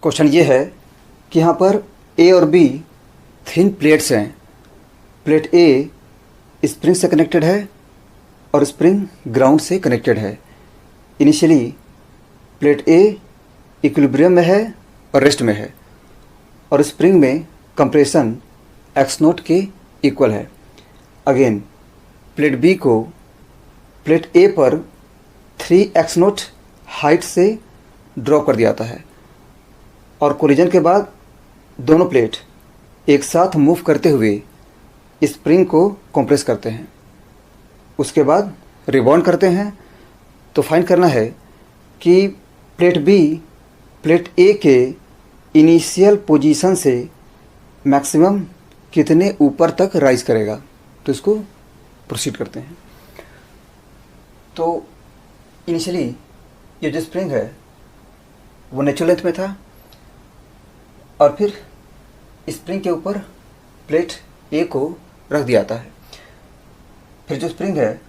Question ये है कि यहाँ पर ए और बी थिन प्लेट्स हैं। प्लेट ए स्प्रिंग से कनेक्टेड है और स्प्रिंग ग्राउंड से कनेक्टेड है। इनिशियली प्लेट ए इक्विलिब्रियम में है और रेस्ट में है और स्प्रिंग में कंप्रेशन एक्स नोट के इक्वल है। अगेन प्लेट बी को प्लेट ए पर 3x नोट हाइट से ड्रॉप कर दिया जाता है और कोलिजन के बाद दोनों प्लेट एक साथ मूव करते हुए स्प्रिंग को कंप्रेस करते हैं। उसके बाद रिबाउंड करते हैं। तो फाइंड करना है कि प्लेट बी प्लेट ए के इनिशियल पोजीशन से मैक्सिमम कितने ऊपर तक राइज करेगा। तो इसको प्रोसीड करते हैं। तो इनिशियली ये जो स्प्रिंग है वो नेचुरल लेंथ में था और फिर स्प्रिंग के ऊपर प्लेट ए को रख दिया जाता है। फिर जो स्प्रिंग है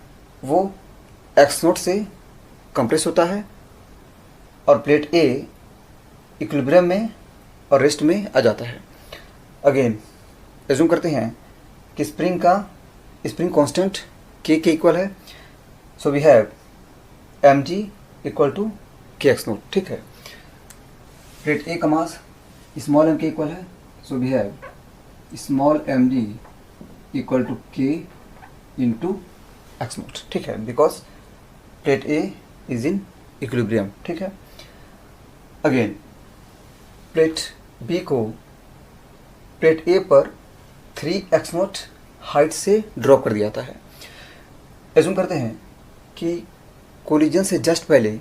वो एक्स नोट से कंप्रेस होता है और प्लेट ए इक्विलिब्रियम में और रेस्ट में आ जाता है। अगेन एज्यूम करते हैं कि स्प्रिंग कांस्टेंट के इक्वल है। So we have m g equal to k x naught. ठीक है, प्लेट ए का मास स्मॉल एम के इक्वल है। So we have small m g equal to k into x naught. ठीक है, because plate A is in equilibrium. ठीक है, again plate B को प्लेट ए पर 3x नोट हाइट से ड्रॉप कर दिया जाता है। एज्यूम करते हैं कि कोलिजन से जस्ट पहले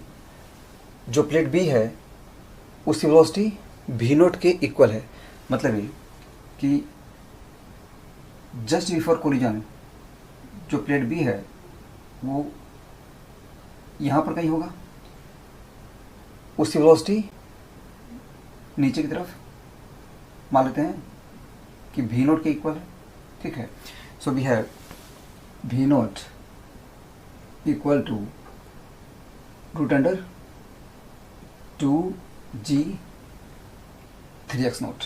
जो प्लेट बी है उसकी वेलोसिटी v नोट के इक्वल है। मतलब ये कि जस्ट बिफोर कोलिजन जो प्लेट बी है वो यहाँ पर कहीं होगा, उसकी वेलोसिटी नीचे की तरफ मान लेते हैं कि v नोट के इक्वल है। ठीक है, so we have v naught equal to root under 2g 3x naught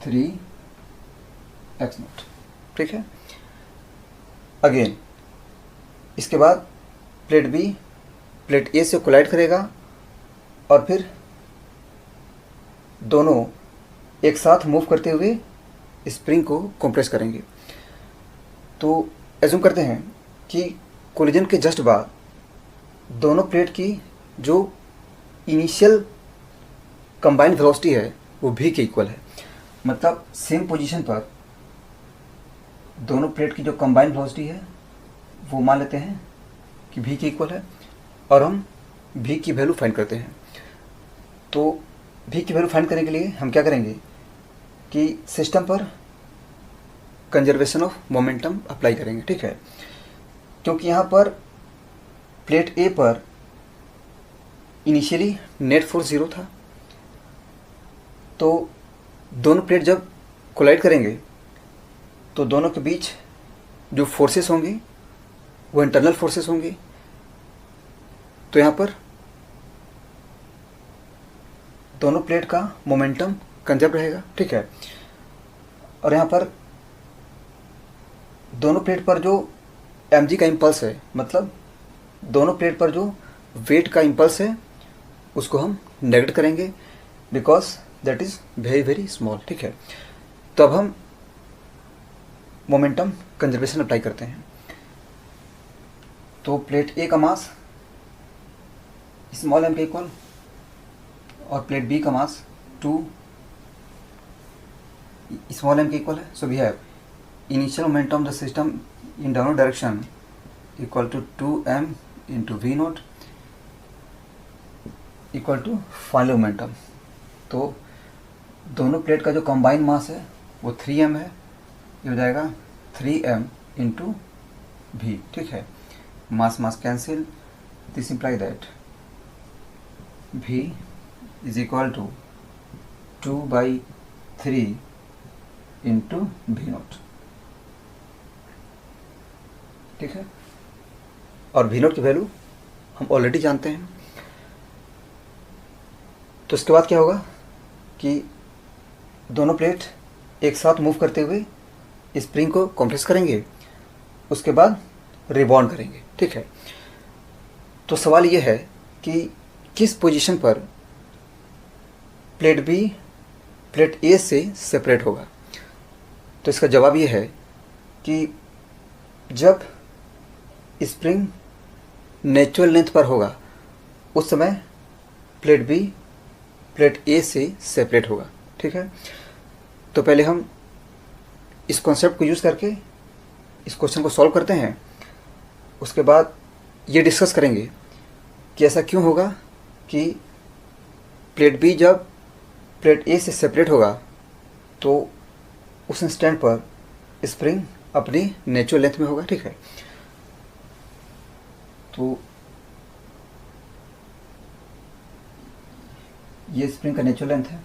3x naught. ठीक है, अगेन इसके बाद प्लेट बी प्लेट ए से कोलाइड करेगा और फिर दोनों एक साथ मूव करते हुए स्प्रिंग को कंप्रेस करेंगे। तो एज्यूम करते हैं कि कोलिजन के जस्ट बाद दोनों प्लेट की जो इनिशियल कंबाइंड वेलोसिटी है वो v के इक्वल है। मतलब सेम पोजीशन पर दोनों प्लेट की जो कंबाइंड वेलोसिटी है वो मान लेते हैं कि v के इक्वल है और हम v की वैल्यू फाइंड करते हैं। तो v की वैल्यू फाइंड करने के लिए हम क्या करेंगे कि सिस्टम पर कंजर्वेशन ऑफ मोमेंटम अप्लाई करेंगे। ठीक है, क्योंकि यहाँ पर प्लेट ए पर इनिशियली नेट फोर्स 0 था। तो दोनों प्लेट जब कोलाइड करेंगे तो दोनों के बीच जो फोर्सेस होंगी वो इंटरनल फोर्सेस होंगी। तो यहाँ पर दोनों प्लेट का मोमेंटम कंजर्व रहेगा। ठीक है, और यहाँ पर दोनों प्लेट पर जो mg का इम्पल्स है, मतलब दोनों प्लेट पर जो वेट का इम्पल्स है उसको हम नेगलेक्ट करेंगे because that is very very small. ठीक है, तो अब हम मोमेंटम कंजर्वेशन अप्लाई करते हैं। तो प्लेट ए का मास स्मॉल एम के इक्वल और प्लेट बी का मास 2 स्मॉल एम के इक्वल है। So we have initial momentum the system in downward direction equal to 2m into v naught equal to final momentum. तो दोनों plate का जो combined मास है वो 3m है। ये हो जाएगा 3m इंटू v। ठीक है, mass cancel, this imply that v is equal to 2/3 into v naught. ठीक है, और v नोट की वैल्यू हम ऑलरेडी जानते हैं। तो इसके बाद क्या होगा कि दोनों प्लेट एक साथ मूव करते हुए स्प्रिंग को कंप्रेस करेंगे, उसके बाद रिबॉन्ड करेंगे, ठीक है। तो सवाल ये है कि किस पोजीशन पर प्लेट बी प्लेट ए से सेपरेट होगा। तो इसका जवाब ये है कि जब स्प्रिंग नेचुरल लेंथ पर होगा उस समय प्लेट बी प्लेट ए से सेपरेट होगा, ठीक है। तो पहले हम इस कॉन्सेप्ट को यूज़ करके इस क्वेश्चन को सॉल्व करते हैं, उसके बाद ये डिस्कस करेंगे कि ऐसा क्यों होगा कि प्लेट बी जब प्लेट ए से सेपरेट होगा तो उस इंस्टेंट पर स्प्रिंग अपनी नेचुरल लेंथ में होगा, ठीक है। तो ये स्प्रिंग का नेचुरल लेंथ है,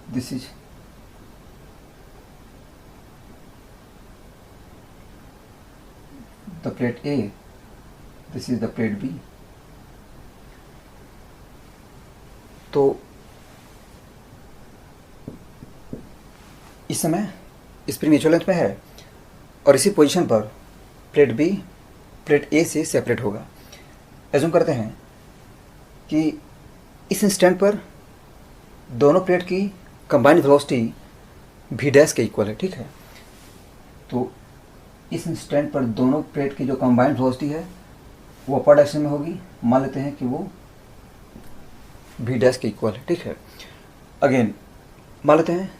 this is the plate A, this is the plate B. तो इस समय स्प्रिंग नेचुरल लेंथ में है और इसी पोजीशन पर प्लेट बी प्लेट ए से सेपरेट होगा। एज्यूम करते हैं कि इस इंस्टेंट पर दोनों प्लेट की कंबाइंड वेलोसिटी v डैश के इक्वल है, ठीक है। तो इस इंस्टेंट पर दोनों प्लेट की जो कंबाइंड वेलोसिटी है वो अपर डायरेक्शन में होगी, मान लेते हैं कि वो v डैश के इक्वल है, ठीक है। अगेन मान लेते हैं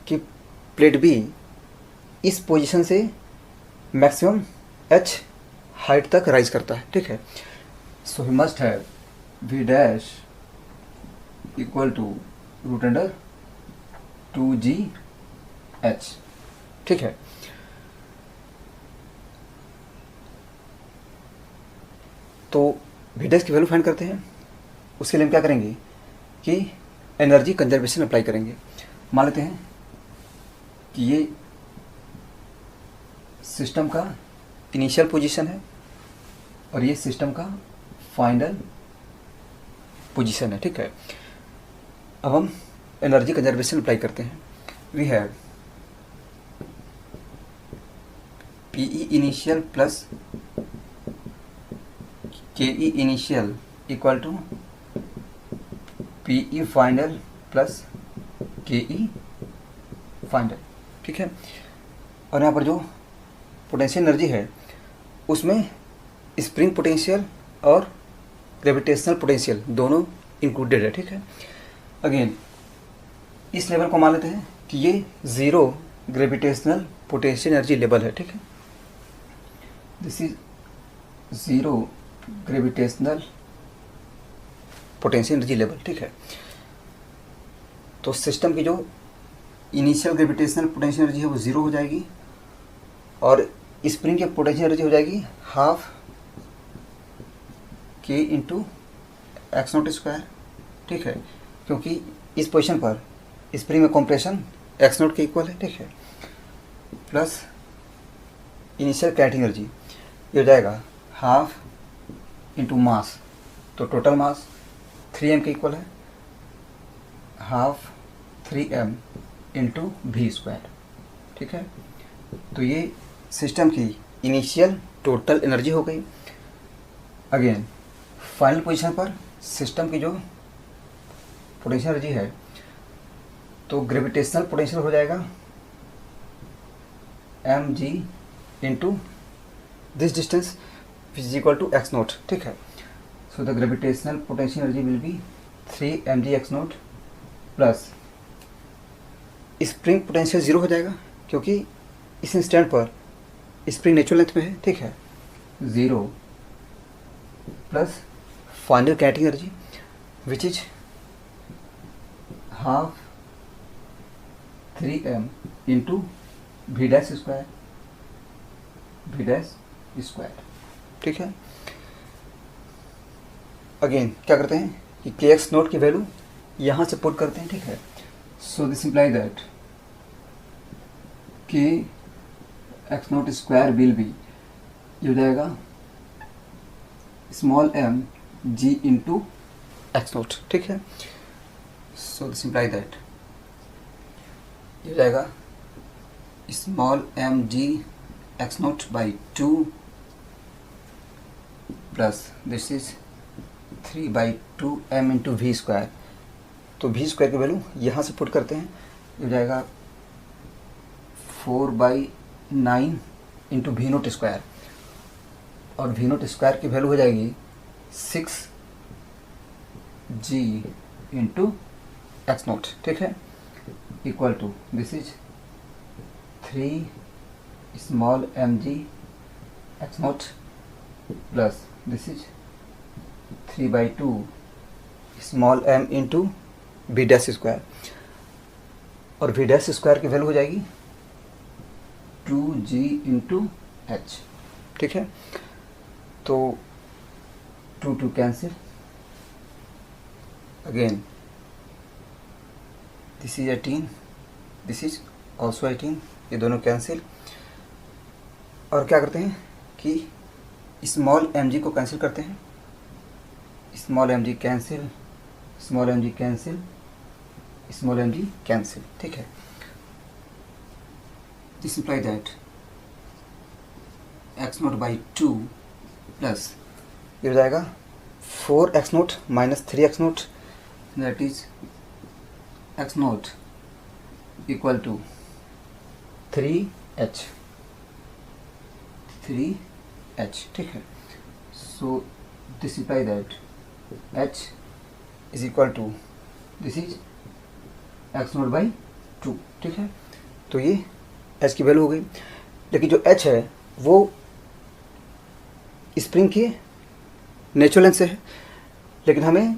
कि प्लेट बी इस पोजीशन से मैक्सिमम h हाइट तक राइज करता है, ठीक है। So he must have v dash equal to root under 2gh, ठीक है। तो v डैश की वैल्यू फाइंड करते हैं। उसके लिए हम क्या करेंगे कि एनर्जी कंजर्वेशन अप्लाई करेंगे। मान लेते हैं कि ये सिस्टम का इनिशियल पोजीशन है और ये सिस्टम का फाइनल पोजीशन है, ठीक है। अब हम एनर्जी कंजर्वेशन अप्लाई करते हैं। We have PE initial plus KE initial equal to PE final plus KE final, ठीक है। और यहाँ पर जो पोटेंशियल एनर्जी है उसमें स्प्रिंग पोटेंशियल और ग्रेविटेशनल पोटेंशियल दोनों इंक्लूडेड है, ठीक है। अगेन इस लेवल को मान लेते हैं कि ये zero gravitational potential energy level है, ठीक है। This is zero gravitational potential energy level, ठीक है। तो सिस्टम की जो इनिशियल ग्रेविटेशनल पोटेंशियल एनर्जी है वो ज़ीरो हो जाएगी और स्प्रिंग की पोटेंशियल एनर्जी हो जाएगी हाफ के इंटू एक्स नॉट स्क्वायर, ठीक है। क्योंकि इस पोजीशन पर स्प्रिंग में कॉम्प्रेशन एक्स नॉट के इक्वल है, ठीक है। प्लस इनिशियल काइनेटिक एनर्जी ये हो जाएगा हाफ इंटू मास, तो टोटल मास 3m के इक्वल है, half 3m into v square, ठीक है। तो ये सिस्टम की इनिशियल टोटल एनर्जी हो गई। अगेन फाइनल पोजीशन पर सिस्टम की जो पोटेंशियल एनर्जी है तो ग्रेविटेशनल पोटेंशियल हो जाएगा mg into this distance which is equal to x naught, ठीक है। So the gravitational potential energy will be 3mg x naught plus spring potential zero हो जाएगा क्योंकि इस इंस्टेंट पर स्प्रिंग नेचुरल लेंथ में है, ठीक है। Zero plus final kinetic energy which is half 3m into v dash square, ठीक है। अगेन क्या करते हैं कि के एक्स नोट की वैल्यू यहाँ से पुट करते हैं, ठीक है। So this imply that k x naught square will be, ये हो जाएगा small m g into x naught, ठीक है। सो दिस इम्प्लाई दैट ये हो जाएगा small m g x naught by 2 plus this is 3/2 m into v square. तो वी स्क्वायर की वैल्यू यहाँ से पुट करते हैं, ये हो जाएगा 4/9 इंटू वी नोट स्क्वायर, और वी नोट स्क्वायर की वैल्यू हो जाएगी 6g इंटू एक्स नोट, ठीक है, equal to this is 3 small m g x naught plus this is 3/2 small m into v dash square, और वी डैश स्क्वायर की value हो जाएगी 2g इंटू एच, ठीक है। तो 2 cancel, again this is 18, this is also 18, ये दोनों cancel, और क्या करते हैं कि स्मॉल एम जी को कैंसिल करते हैं, small m g cancel, small m g cancel, small m g cancel, ठीक है। This imply that x naught by 2 plus ये हो जाएगा 4x naught minus 3x naught, that is x naught equal to 3h, ठीक है। So this imply that h is equal to this is x naught by 2, ठीक है। तो ये h की वैल्यू हो गई, लेकिन जो h है वो स्प्रिंग के नेचुरल लेंथ से है, लेकिन हमें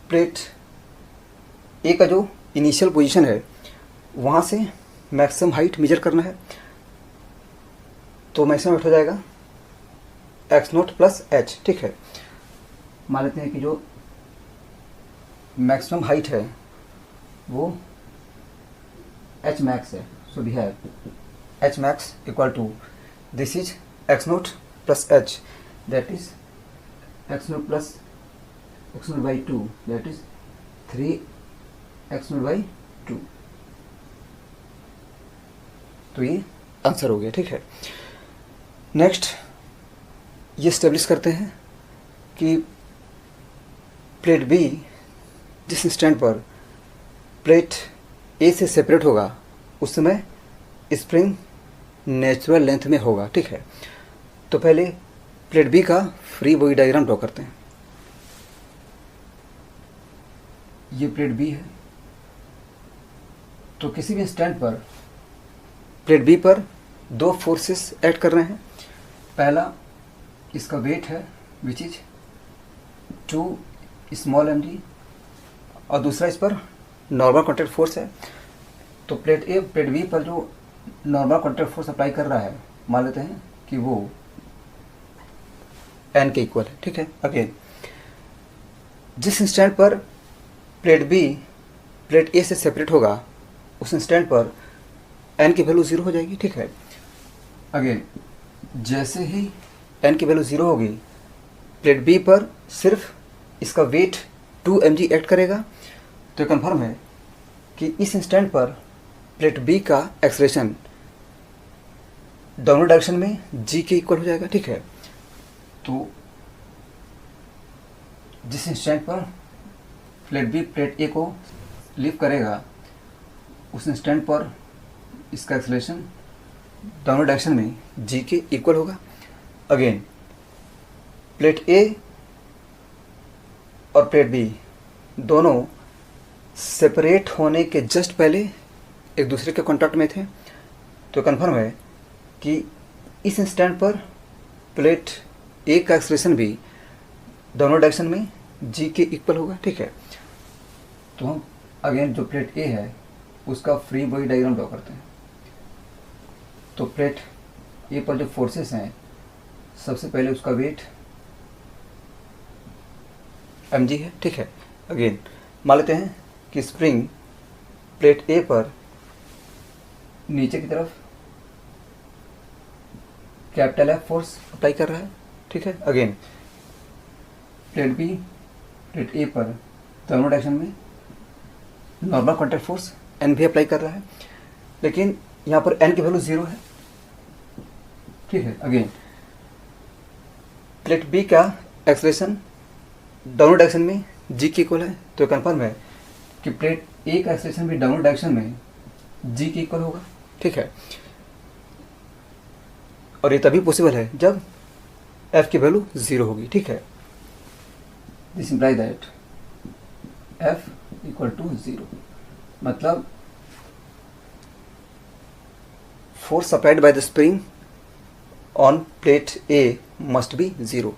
प्लेट ए का जो इनिशियल पोजीशन है वहाँ से मैक्सिमम हाइट मेजर करना है। तो मैक्सिमम हाइट हो जाएगा एक्स नोट प्लस एच, ठीक है। मान लेते हैं कि जो मैक्सिमम हाइट है वो एच मैक्स है, so we have h max equal to this is x naught plus h, that is x naught plus x naught by 2, that is 3x naught by 2। तो ये आंसर हो गया, ठीक है। Next ये स्टेब्लिश करते हैं कि प्लेट बी जिस इंस्टेंट पर प्लेट ए से सेपरेट होगा उस समय स्प्रिंग नेचुरल लेंथ में होगा, ठीक है। तो पहले प्लेट बी का फ्री बॉडी डायग्राम ड्रॉ करते हैं। ये प्लेट बी है, तो किसी भी इंस्टेंट पर प्लेट बी पर दो फोर्सेस ऐड कर रहे हैं। पहला इसका वेट है which is 2 small m g, और दूसरा इस पर नॉर्मल कॉन्टैक्ट फोर्स है। तो प्लेट ए प्लेट बी पर जो नॉर्मल कॉन्टैक्ट फोर्स अप्लाई कर रहा है, मान लेते हैं कि वो एन के इक्वल है, ठीक है। अगेन जिस इंस्टेंट पर प्लेट बी प्लेट ए से सेपरेट होगा उस इंस्टेंट पर एन की वैल्यू 0 हो जाएगी, ठीक है। अगेन जैसे ही एन की वैल्यू 0 होगी, प्लेट बी पर सिर्फ इसका वेट 2 mg एक्ट करेगा। तो ये कन्फर्म है कि इस इंस्टेंट पर प्लेट बी का एक्सलेशन दोनों डायरेक्शन में g के इक्वल हो जाएगा, ठीक है। तो जिस इंस्टेंट पर प्लेट बी प्लेट ए को लिफ्ट करेगा उस इंस्टेंट पर इसका एक्सलेशन दोनों डायरेक्शन में g के इक्वल होगा। अगेन प्लेट ए और प्लेट बी दोनों सेपरेट होने के जस्ट पहले एक दूसरे के कांटेक्ट में थे। तो कंफर्म है कि इस इंस्टेंट पर प्लेट ए का एक्सलेशन भी दोनों डायरेक्शन में g के इक्वल होगा, ठीक है। तो हम अगेन जो प्लेट ए है उसका फ्री बॉडी डायग्राम ड्रॉ करते हैं। तो प्लेट ए पर जो फोर्सेस हैं, सबसे पहले उसका वेट mg है, ठीक है। अगेन मान लेते हैं कि स्प्रिंग प्लेट ए पर नीचे की तरफ कैपिटल F फोर्स अप्लाई कर रहा है, ठीक है। Again plate B plate A पर दोनों डायरेक्शन में नॉर्मल कॉन्टैक्ट फोर्स N भी अप्लाई कर रहा है, लेकिन यहाँ पर N की वैल्यू 0 है, ठीक है। अगेन प्लेट बी का एक्सेलरेशन डाउनवर्ड डायरेक्शन में G के इक्वल है, तो कंफर्म है कि प्लेट ए का एक्सेलरेशन भी डाउनवर्ड डायरेक्शन में G के इक्वल होगा, ठीक है। और ये तभी पॉसिबल है जब F की वैल्यू 0 होगी, ठीक है। This imply that F equal to 0, मतलब force applied by the spring on plate A must be 0,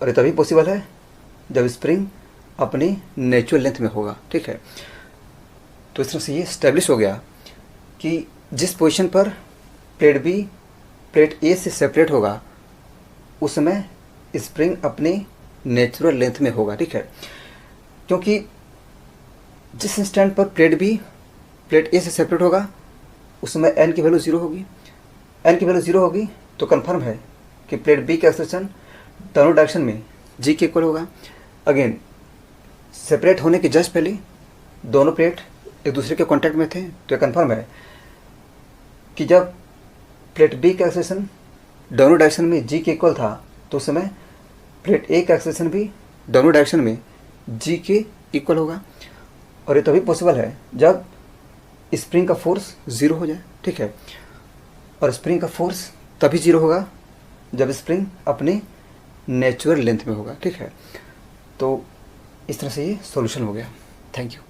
और ये तभी पॉसिबल है जब स्प्रिंग अपनी नेचुरल लेंथ में होगा, ठीक है। तो इस तरह से ये इस्टेब्लिश हो गया कि जिस पोजीशन पर प्लेट बी प्लेट ए से सेपरेट होगा उस समय स्प्रिंग अपने नेचुरल लेंथ में होगा, ठीक है। क्योंकि जिस इंस्टेंट पर प्लेट बी प्लेट ए से सेपरेट होगा उस समय एन की वैल्यू 0 होगी। एन की वैल्यू 0 होगी तो कंफर्म है कि प्लेट बी का एक्सेलरेशन डाउनवर्ड डायरेक्शन में जी के इक्वल होगा। अगेन सेपरेट होने के जस्ट पहले दोनों प्लेट एक दूसरे के कांटेक्ट में थे, तो ये कंफर्म है कि जब प्लेट बी का एक्सेलरेशन डाउनवर्ड डायरेक्शन में जी के इक्वल था तो उस समय प्लेट ए का एक्सेलरेशन भी डाउनवर्ड डायरेक्शन में जी के इक्वल होगा, और ये तभी पॉसिबल है जब स्प्रिंग का फोर्स 0 हो जाए, ठीक है। और स्प्रिंग का फोर्स तभी 0 होगा जब स्प्रिंग अपने नेचुरल लेंथ में होगा, ठीक है। तो इस तरह से ये सॉल्यूशन हो गया। Thank you.